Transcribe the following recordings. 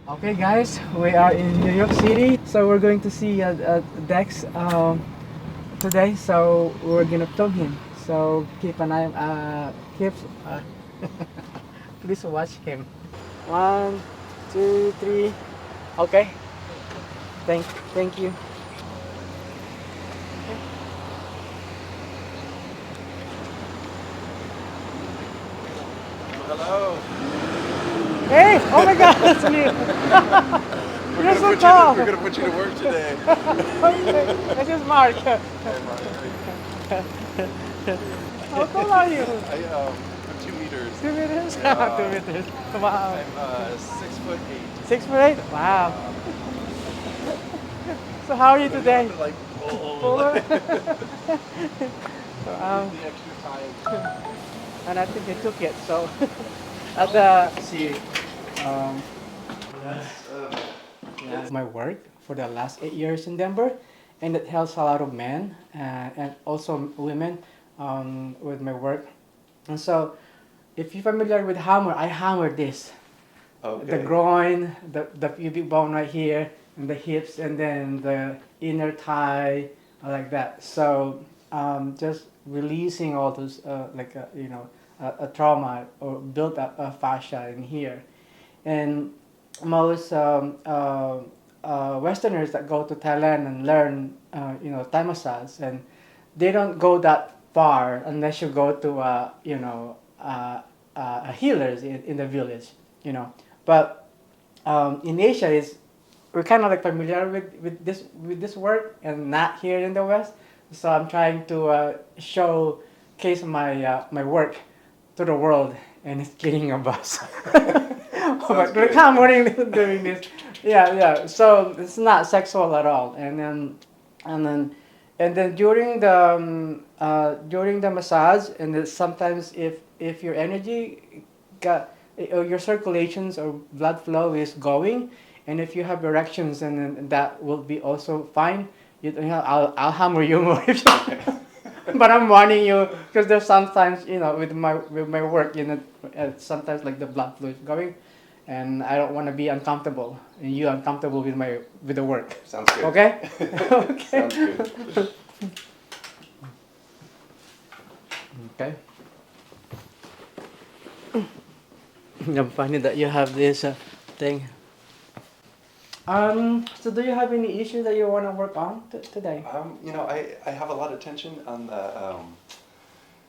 Okay, guys, we are in New York City, so we're going to see Dex today. So we're gonna film him. So keep an eye. Please watch him. One, two, three. Okay. Thank, thank you. Hello. Hey! Oh my God, that's me. You're so tall. We're gonna put you to work today. Okay, this is Mark. Hey, Mark. How tall are you? I'm 2 meters. 2 meters. Yeah. 2 meters. Wow. I'm 6'8". 6 foot 8. Wow. So how are you So you today? have to like Fuller? use the extra time. And I think they took it. So at the see, um, yeah, my work for the last 8 years in Denver, and it helps a lot of men and also women with my work. And so, if you're familiar with hammer, I hammer this. Okay. The groin, the pubic bone right here, and the hips, and then the inner thigh, like that. So just releasing all those, a trauma or built up fascia in here. And most Westerners that go to Thailand and learn, Thai massage, and they don't go that far unless you go to, healers in the village, but in Asia is we're kind of like familiar with this work and not here in the West. So I'm trying to showcase my work to the world, and it's getting a buzz. But good. come morning doing this, yeah. So it's not sexual at all, and then during the massage, and then sometimes if your energy got your circulations or blood flow is going, and if you have erections, and then that will be also fine. I'll hammer you more if you. But I'm warning you because there's sometimes with my work, sometimes like the blood flow is going, and I don't want to be uncomfortable and you uncomfortable with the work. Sounds good. Okay. Okay. Sounds good. Okay. I'm funny that you have this thing. So do you have any issue that you want to work on today? I have a lot of tension on the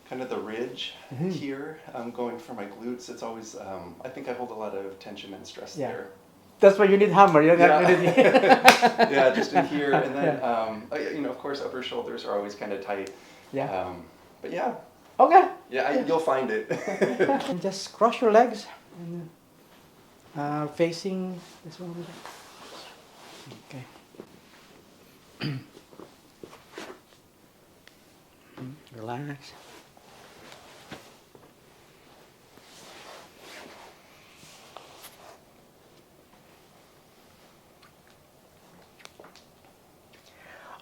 kind of the ridge here. Going for my glutes. It's always I think I hold a lot of tension and stress Yeah. there. That's why you need hammer. You Yeah. need Yeah, just in here, and then of course, upper shoulders are always kind of tight. Yeah. But yeah, Okay. you'll find it. And just cross your legs and facing this one. Okay. Relax.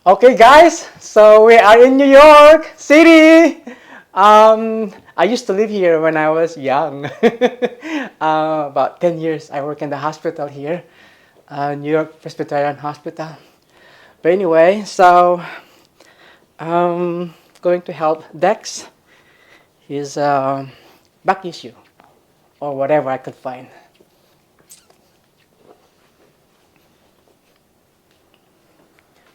Okay, guys, so we are in New York City. I used to live here when I was young. About 10 years, I work in the hospital here, New York Presbyterian Hospital. But anyway, so going to help Dex, his back issue, or whatever I could find.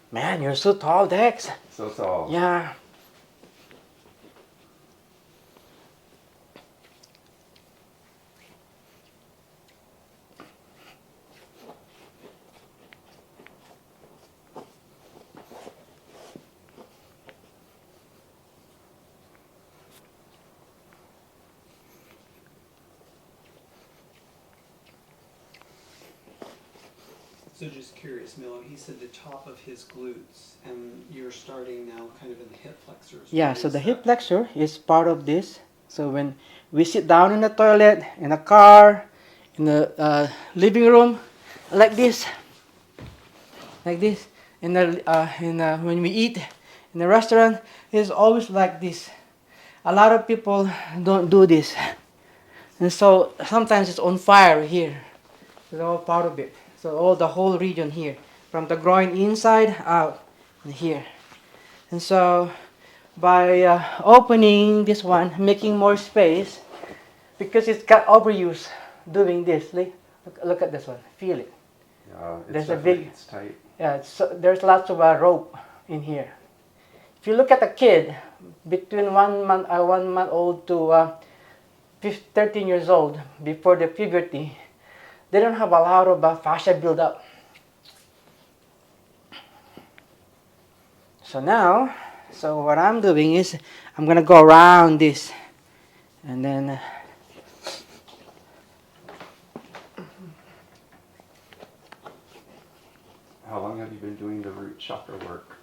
Man, you're so tall, Dex. So tall. Yeah. So just curious, Milo, he said the top of his glutes, and you're starting now kind of in the hip flexors. Yeah, so the hip flexor is part of this. So when we sit down in the toilet, in a car, in the living room, like this, when we eat in the restaurant, it's always like this. A lot of people don't do this, and so sometimes it's on fire here, It's all part of it. So all the whole region here, from the groin inside out, and here. And so by opening this one, making more space, because it's got overuse doing this. Look at this one. Feel it. It's There's a big, it's tight. yeah. There's lots of rope in here. If you look at a kid between 1 month old to 13 years old, before the puberty, they don't have a lot of fascia build up. So now, what I'm doing is I'm gonna go around this, and then How long have you been doing the root chakra work?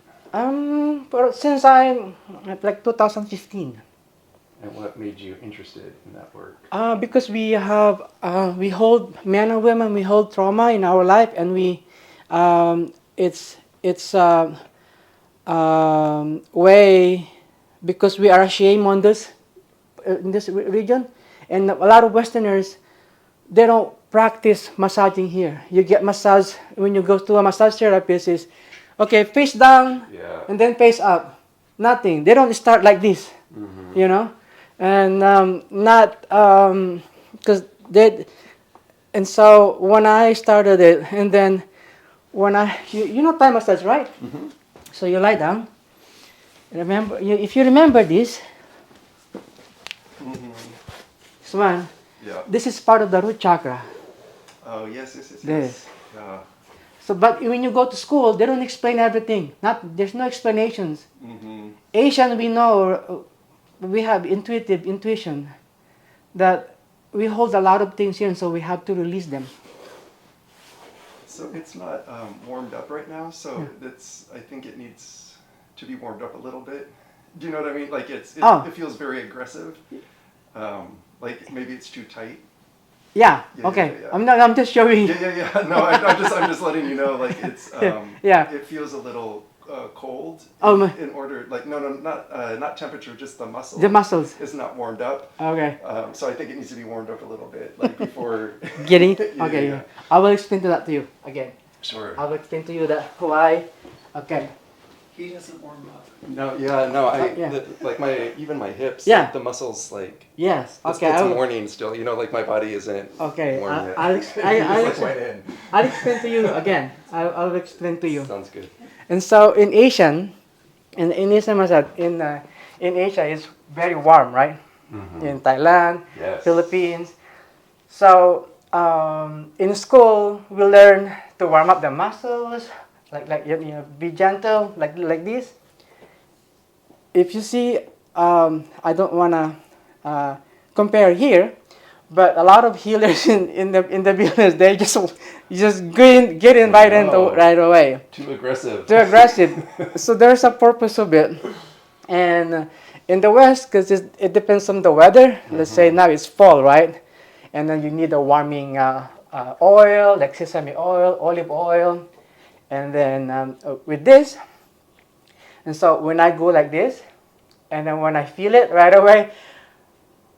since I'm like 2015. And what made you interested in that work? Because we hold, men and women, we hold trauma in our life, and it's way, because we are ashamed on this in this region, and a lot of Westerners, they don't practice massaging here. You get massage when you go to a massage therapist, is okay, face down, and then face up. Nothing. They don't start like this, you know, and not because they. And so when I started it, and then when you know Thai massage, right? Mm-hmm. So you lie down. Remember, if you remember this, this one, this is part of the root chakra. Oh, yes. This. Yeah. So, but when you go to school, they don't explain everything. There's no explanations. Asian, we know, we have intuition that we hold a lot of things here, and so we have to release them. So it's not warmed up right now, so I think it needs to be warmed up a little bit. Do you know what I mean? Like it feels very aggressive. Like maybe it's too tight. Yeah. Okay. Yeah. I'm just showing. Yeah. No, I'm just letting you know. Like it's. It feels a little cold. In order, like not temperature, just the muscle. The muscles is not warmed up. Okay. So I think it needs to be warmed up a little bit, like before. Getting okay. Yeah. I will explain to you again. Sure. I will explain to you that why. Okay. He doesn't warm up. No. Like even my hips. Yeah. Like the muscles, like. Yes. Okay. It's morning still. You know, like my body isn't. Okay. Warm yet. I'll explain to you again. I'll explain to you. Sounds good. And so in Asian massage in Asia is very warm, right? Mm-hmm. In Thailand, Philippines. So in school we learn to warm up the muscles, like be gentle, like this. If you see, I don't wanna compare here, but a lot of healers in the business, they just get in right away. Too aggressive. So there's a purpose of it. And in the West, because it depends on the weather. Let's say now it's fall, right? And then you need a warming oil, like sesame oil, olive oil, and then with this. And so when I go like this, and then when I feel it right away,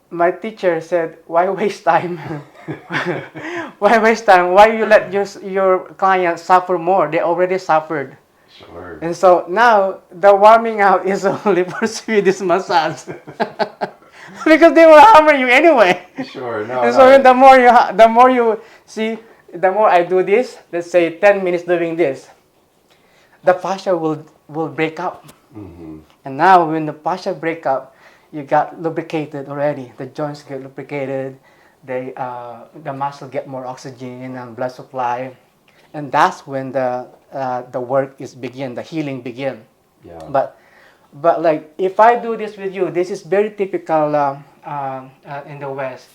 my teacher said, "Why waste time? Why waste time? Why you let your clients suffer more? They already suffered." Sure. And so now the warming out is only for Swedish massage, because they will hammer you anyway. Sure. No. And so the more you see, the more I do this. Let's say 10 minutes doing this, the fascia will break up. Mm-hmm. And now when the fascia break up, you got lubricated already. The joints get lubricated. The muscle get more oxygen and blood supply, and that's when the work is begin. The healing begin. Yeah. But like if I do this with you, this is very typical in the West,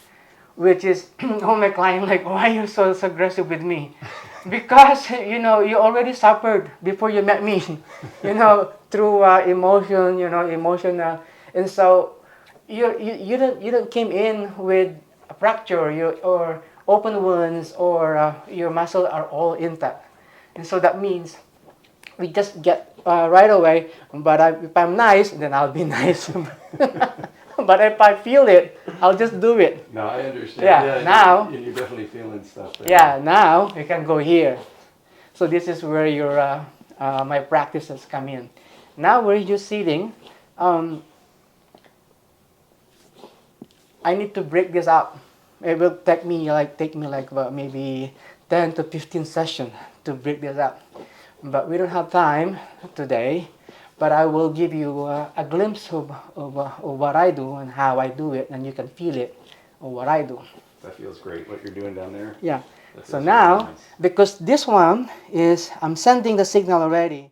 which is oh my client like, why are you so aggressive with me? Because you already suffered before you met me, through emotional. And so you don't came in with a fracture or open wounds or your muscles are all intact. And so that means we just get right away. But if I'm nice, then I'll be nice. But if I feel it, I'll just do it. No, I understand. Yeah, now. And you're definitely feeling stuff there. Yeah, now you can go here. So this is where your my practices come in. Now where you're sitting, I need to break this up. It will take me like maybe 10 to 15 sessions to break this up. But we don't have time today. But I will give you a glimpse of what I do and how I do it, and you can feel it of what I do. That feels great, what you're doing down there. Yeah. That So feels now, really nice. because this one is, I'm sending the signal already.